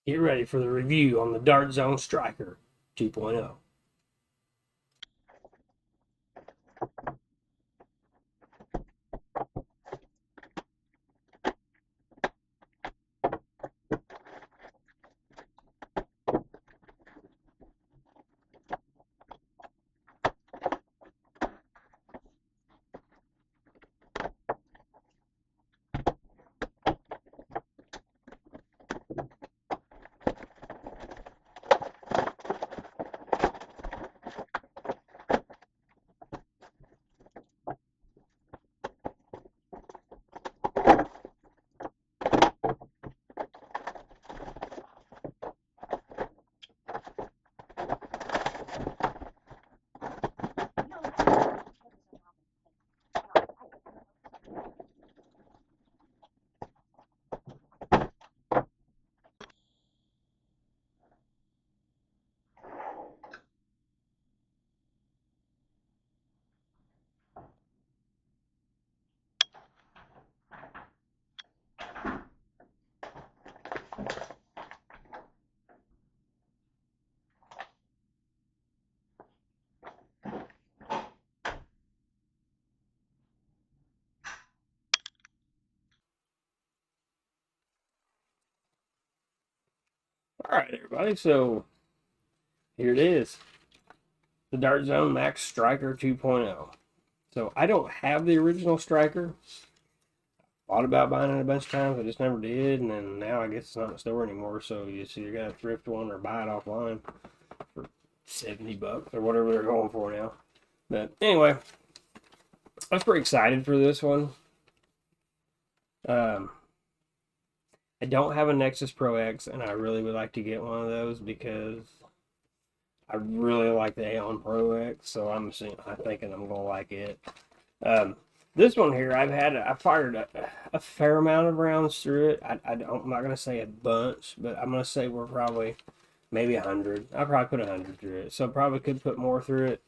Get ready for the review on the Dart Zone Stryker 2.0. All right, everybody, so here it is, the Dart Zone Max Stryker 2.0. So I don't have the original Stryker. Thought about buying it a bunch of times, I just never did, and then now I guess it's not in the store anymore, so you see you gotta thrift one or buy it offline for 70 bucks or whatever they're going for now. But anyway, I was pretty excited for this one. Um, I don't have a Nexus Pro X, and I really would like to get one of those because I really like the Aeon Pro X, so I'm thinking I'm gonna like it. Um, this one here, I fired a fair amount of rounds through it. I'm not gonna say a bunch, but I'm gonna say we're probably maybe 100. I probably put 100 through it, so probably could put more through it.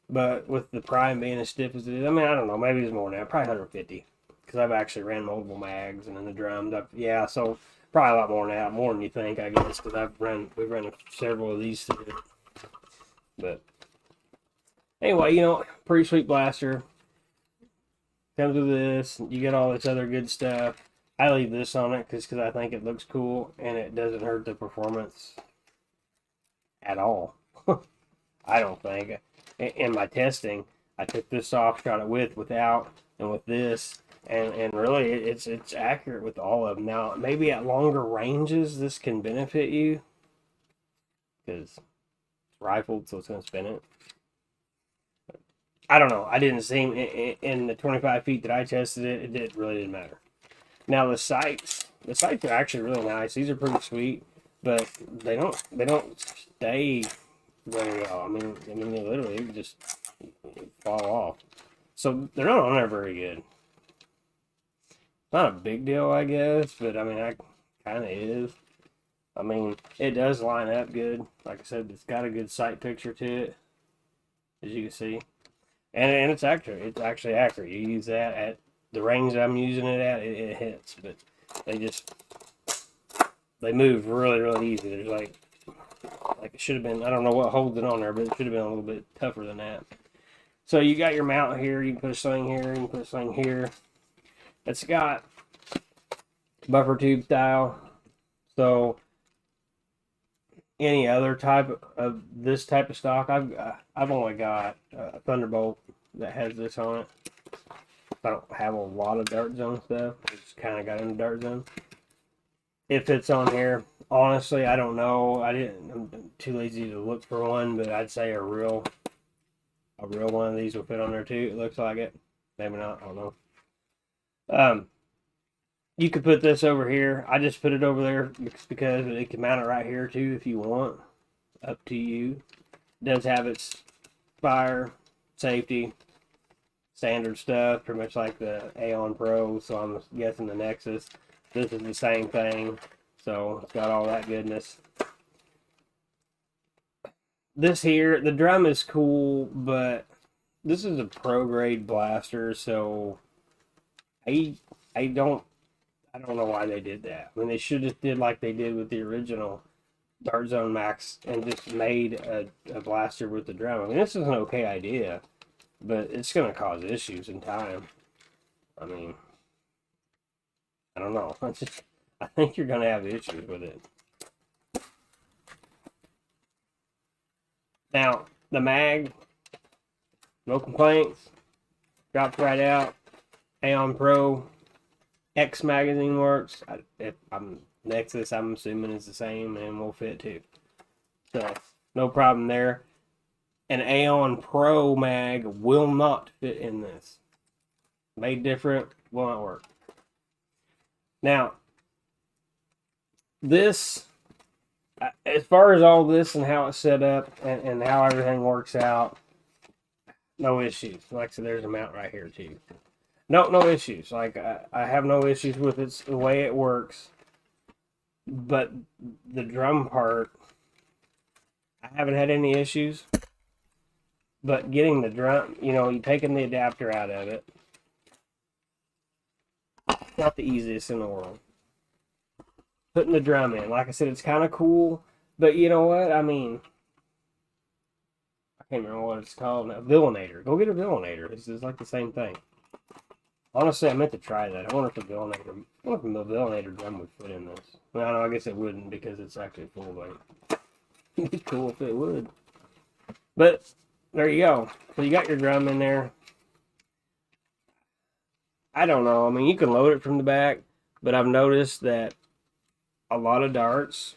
But with the prime being as stiff as it is, I mean, I don't know, maybe it's more now, probably 150, because I've actually ran multiple mags and then the drums. Yeah, so probably a lot more now, more than you think, I guess, because we've run several of these through it. But anyway, pretty sweet blaster. Comes with this. You get all this other good stuff. I leave this on it because I think it looks cool and it doesn't hurt the performance at all. I don't think. In my testing, I took this off, shot it without, and with this, and really it's accurate with all of them. Now maybe at longer ranges this can benefit you because it's rifled, so it's gonna spin it. I don't know. I didn't see him in the 25 feet that I tested it. Really didn't matter. Now the sights are actually really nice. These are pretty sweet, but they don't stay very well. I mean they literally just fall off. So they're not on there very good. Not a big deal, I guess, but I mean, I kind of is. I mean, it does line up good. Like I said, it's got a good sight picture to it, as you can see, and it's accurate. It's actually accurate. You use that at the range I'm using it at, it hits. But they just they move really easy. There's like it should have been. I don't know what holds it on there, but it should have been a little bit tougher than that. So you got your mount here. You can put a sling here. You can put a sling here. It's got buffer tube style. So any other type of this type of stock, I've only got a Thunderbolt that has this on it. I don't have a lot of Dart Zone stuff. I just kind of got into Dart Zone. It fits on here. Honestly, I don't know. I'm too lazy to look for one, but I'd say a real one of these will fit on there too. It looks like it. Maybe not. I don't know. Um, you could put this over here. I just put it over there because it can mount it right here too if you want. Up to you. It does have its fire, safety, standard stuff, pretty much like the Aeon Pro. So I'm guessing the Nexus. This is the same thing. So it's got all that goodness. This here, the drum is cool, but this is a pro grade blaster, so I I don't I don't know why they did that. I mean, they should have did like they did with the original Dart Zone Max and just made a blaster with the drum. I mean, this is an okay idea, but it's going to cause issues in time. I mean, I don't know. I think you're going to have issues with it. Now, the mag, no complaints. Dropped right out. Aeon Pro X magazine works. If I'm Nexus, I'm assuming is the same and will fit too. So no problem there. An Aeon Pro mag will not fit in this. Made different, will not work. Now, this, as far as all this and how it's set up and how everything works out, no issues. Like I said, there's a mount right here too. No issues. Like I have no issues with it, the way it works. But the drum part, I haven't had any issues. But getting the drum, you know, you taking the adapter out of it, not the easiest in the world. Putting the drum in, like I said, it's kind of cool. But you know what? I mean, I can't remember what it's called now. Villainator. Go get a Villainator. It's like the same thing. Honestly, I meant to try that. I wonder if the Villainator drum would fit in this. Well, no, I guess it wouldn't because it's actually full length. It'd be cool if it would. But there you go. So you got your drum in there. I don't know. I mean, you can load it from the back, but I've noticed that a lot of darts,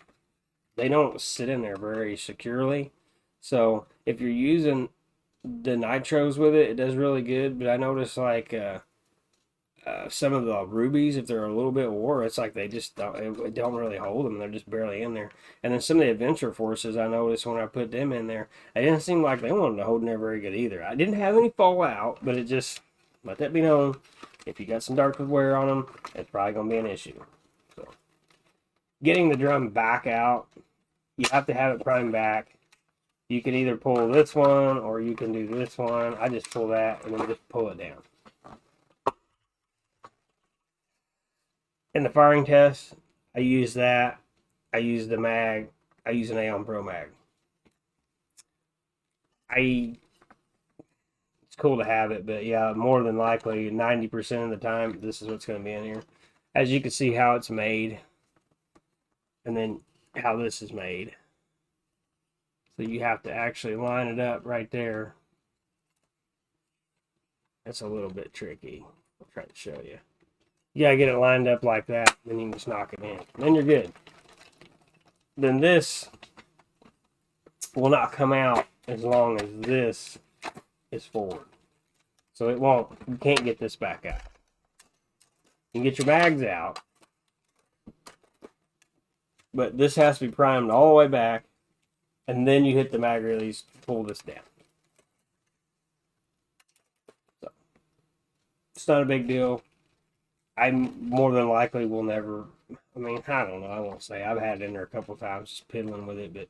they don't sit in there very securely. So if you're using the nitros with it, it does really good. But I noticed like some of the rubies, if they're a little bit wore, it's like they just don't really hold them. They're just barely in there. And then some of the Adventure Forces, I noticed when I put them in there, it didn't seem like they wanted to hold in there very good either. I didn't have any fallout, but it just, let that be known, if you got some darts with wear on them, it's probably going to be an issue. So, getting the drum back out, you have to have it primed back. You can either pull this one or you can do this one. I just pull that and then just pull it down. In the firing test, I use that. I use the mag. I use an Aeon Pro mag. It's cool to have it, but yeah, more than likely, 90% of the time, this is what's going to be in here. As you can see how it's made, and then how this is made. So you have to actually line it up right there. That's a little bit tricky. I'll try to show you. You gotta get it lined up like that, then you can just knock it in. Then you're good. Then this will not come out as long as this is forward. So it won't, you can't get this back out. You can get your mags out, but this has to be primed all the way back, and then you hit the mag release to pull this down. So it's not a big deal. I more than likely will never, I mean, I don't know, I won't say. I've had it in there a couple of times just piddling with it, but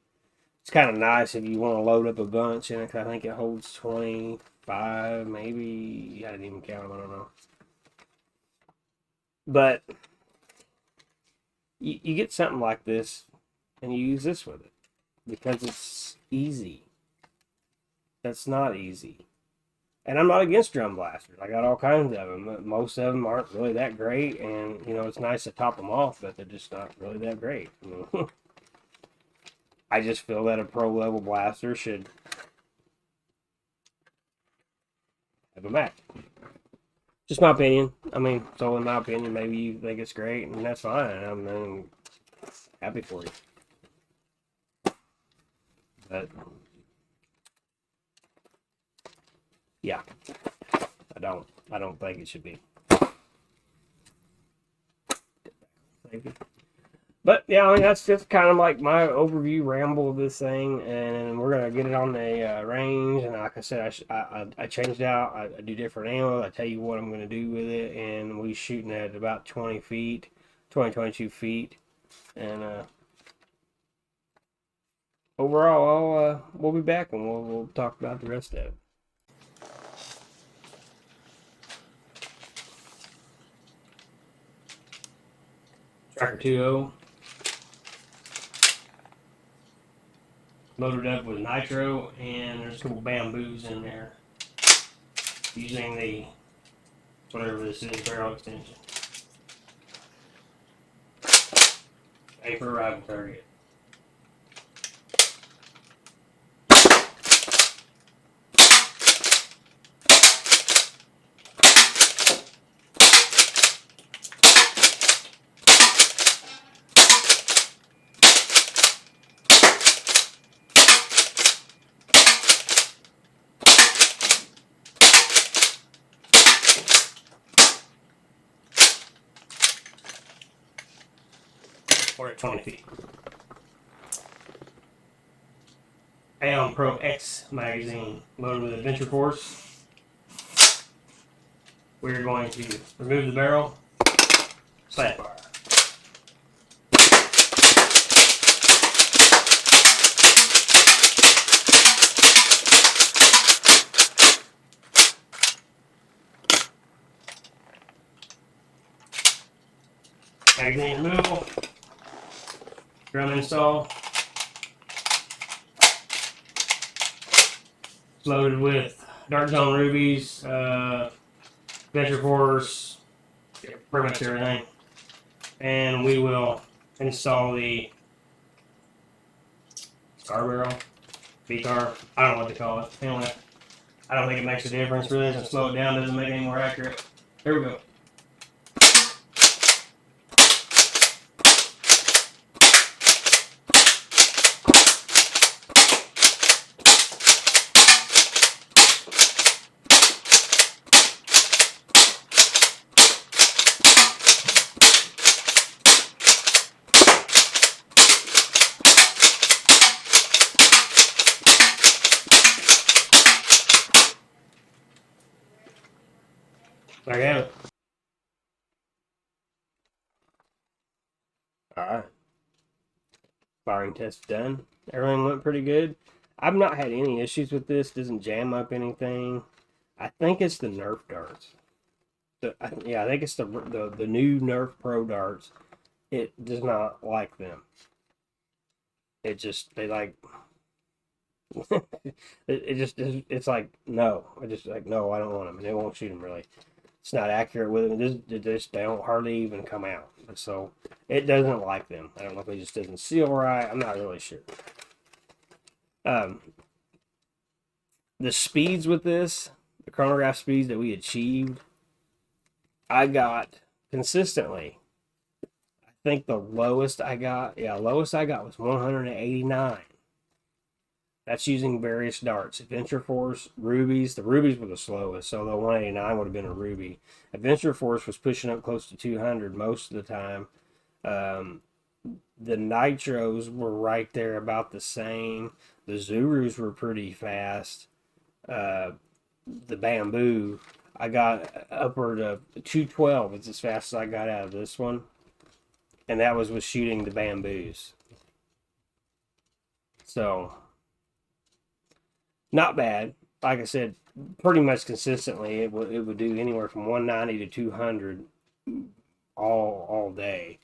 it's kind of nice if you want to load up a bunch in it. I think it holds 25, maybe. I didn't even count them, I don't know. But you get something like this and you use this with it because it's easy. That's not easy. And I'm not against drum blasters. I got all kinds of them. Most of them aren't really that great. And, you know, it's nice to top them off, but they're just not really that great. I mean, I just feel that a pro level blaster should have a mag. Just my opinion. I mean, it's only my opinion. Maybe you think it's great, and that's fine. I'm happy for you. But yeah, I don't think it should be. But yeah, I mean, that's just kind of like my overview ramble of this thing, and we're gonna get it on the range. And like I said, I changed out. I do different angles. I tell you what I'm gonna do with it, and we shooting at about 20 feet, 22 feet, and overall, we'll be back and we'll talk about the rest of it. Stryker 2.0. Loaded up with nitro, and there's a couple bamboos in there. Using the, whatever this is, barrel extension. A for rifle target. We're at 20 feet. Aeon Pro X magazine loaded with Adventure Force. We're going to remove the barrel, slap fire. Magazine removal, drum install. It's loaded with Dart Zone rubies, Adventure Force, pretty much everything. And we will install the scar barrel, V-car, I don't know what they call it. Anyway, I don't think it makes a difference really. It doesn't slow it down, doesn't make it any more accurate. Here we go. There you have it. Alright. Firing test done. Everything went pretty good. I've not had any issues with this. Doesn't jam up anything. I think it's the Nerf darts. Yeah, I think it's the new Nerf Pro darts. It does not like them. It just, they like... it's like, no. I just like, no, I don't want them. And they won't shoot them really. It's not accurate with them. They don't hardly even come out. So it doesn't like them. I don't know if it just doesn't seal right. I'm not really sure. The speeds with this, the chronograph speeds that we achieved, I got consistently. I think the lowest I got was 189. That's using various darts. Adventure Force, rubies. The rubies were the slowest, so the 189 would have been a ruby. Adventure Force was pushing up close to 200 most of the time. The nitros were right there about the same. The Zurus were pretty fast. The bamboo, I got upward of 212. It's as fast as I got out of this one. And that was with shooting the bamboos. So... not bad. Like I said, pretty much consistently, it would do anywhere from 190 to 200 all day.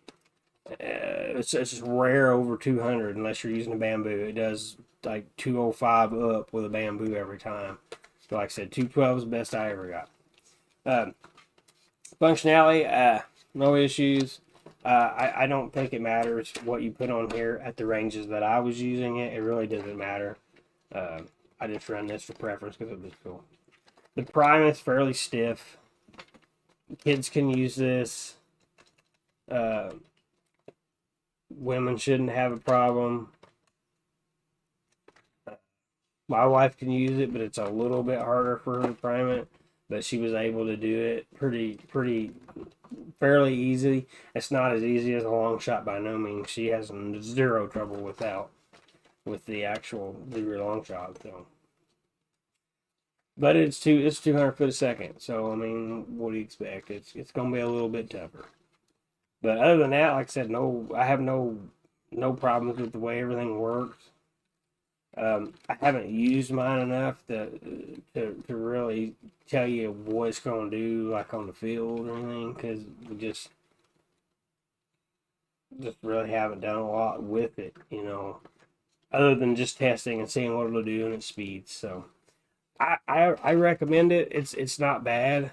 It's rare over 200 unless you're using a bamboo. It does like 205 up with a bamboo every time. So like I said, 212 is the best I ever got. Functionality, no issues. I don't think it matters what you put on here at the ranges that I was using it. It really doesn't matter. I just run this for preference because it was cool. The prime is fairly stiff. Kids can use this. Women shouldn't have a problem. My wife can use it, but it's a little bit harder for her to prime it. But she was able to do it fairly easy. It's not as easy as a long shot by no means. She has zero trouble with the actual long shot. So, but it's 200 foot a second. So I mean, what do you expect? It's gonna be a little bit tougher. But other than that, like I said, I have no problems with the way everything works. I haven't used mine enough to really tell you what it's going to do, like on the field or anything, because just really haven't done a lot with it, you know, other than just testing and seeing what it'll do and its speeds. So I recommend it. It's not bad.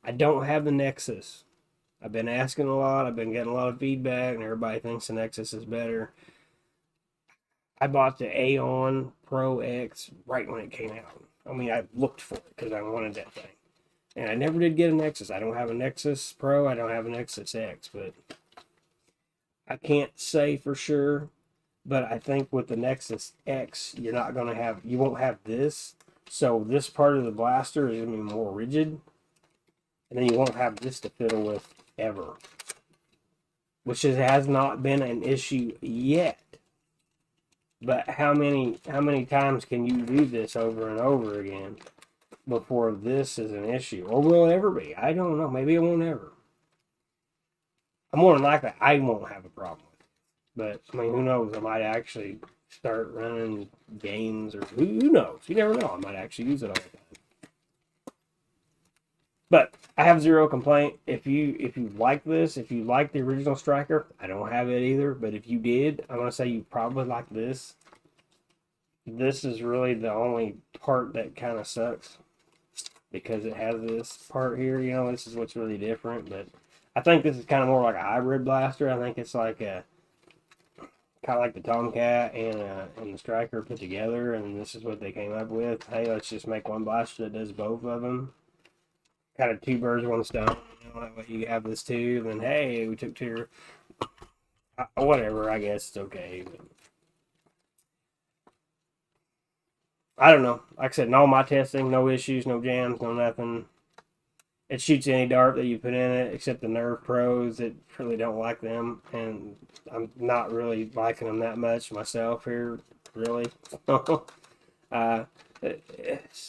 I don't have the Nexus. I've been asking a lot. I've been getting a lot of feedback, and everybody thinks the Nexus is better. I bought the Aeon Pro X right when it came out. I mean, I looked for it because I wanted that thing. And I never did get a Nexus. I don't have a Nexus Pro. I don't have a Nexus X. But I can't say for sure. But I think with the Nexus X, you're not going to have, you won't have this. So this part of the blaster is going to be more rigid. And then you won't have this to fiddle with ever. Which has not been an issue yet. But how many times can you do this over and over again before this is an issue? Or will it ever be? I don't know. Maybe it won't ever. I'm more than likely I won't have a problem with it. But I mean, who knows? I might actually start running games, or who knows? You never know. I might actually use it all the time. But I have zero complaint. If you like this, if you like the original Stryker, I don't have it either. But if you did, I'm gonna say you probably like this. This is really the only part that kind of sucks because it has this part here. You know, this is what's really different. But I think this is kind of more like a hybrid blaster. I think it's like a kind of like the Tomcat and the Stryker put together, and this is what they came up with. Hey, let's just make one blaster that does both of them. Kind of two birds, one stone. You know, that way you have this too. And then, hey, we took two. Whatever, I guess it's okay. But I don't know. Like I said, in all my testing, no issues, no jams, no nothing. It shoots any dart that you put in it, except the Nerve Pros. That really don't like them, and I'm not really liking them that much myself here, really. uh,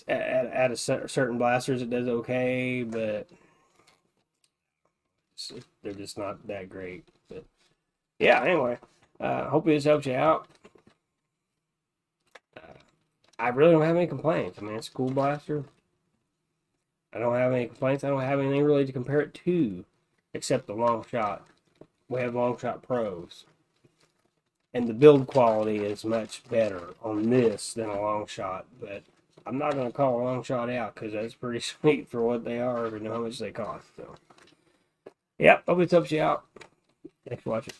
at a certain blasters, it does okay, but they're just not that great. But yeah, anyway, hopefully this helps you out. I really don't have any complaints. I mean, it's a cool blaster. I don't have any complaints. I don't have anything really to compare it to, except the long shot. We have long shot pros, and the build quality is much better on this than a long shot. But I'm not going to call a long shot out because that's pretty sweet for what they are and how much they cost. So, yep, hope it helps you out. Thanks for watching.